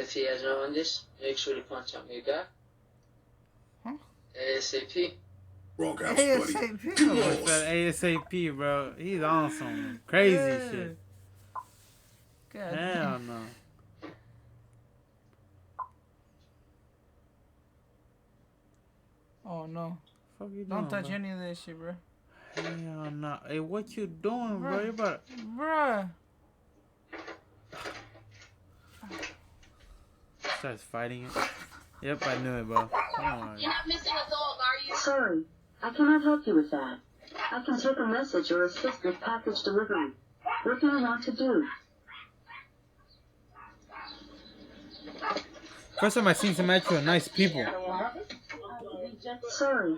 ehtiyacın olan this, make sure to contact me, okay? Huh? ASAP. Wrong house, buddy. ASAP. ASAP, bro. He's on some crazy Yeah. shit. God Hell damn. no. Oh no. Fuck you doing, Don't touch bro? any of that shit, bro. Hell no. Hey, what you doing, bro? Bruh. You about Bruh. starts fighting it. Yep, I knew it, bro. Come on. You're not missing a dog, are you? Sorry, I cannot help you with that. I can take a message or assist with package delivery. What do you want to do? First time I seen some actual nice people. Sorry,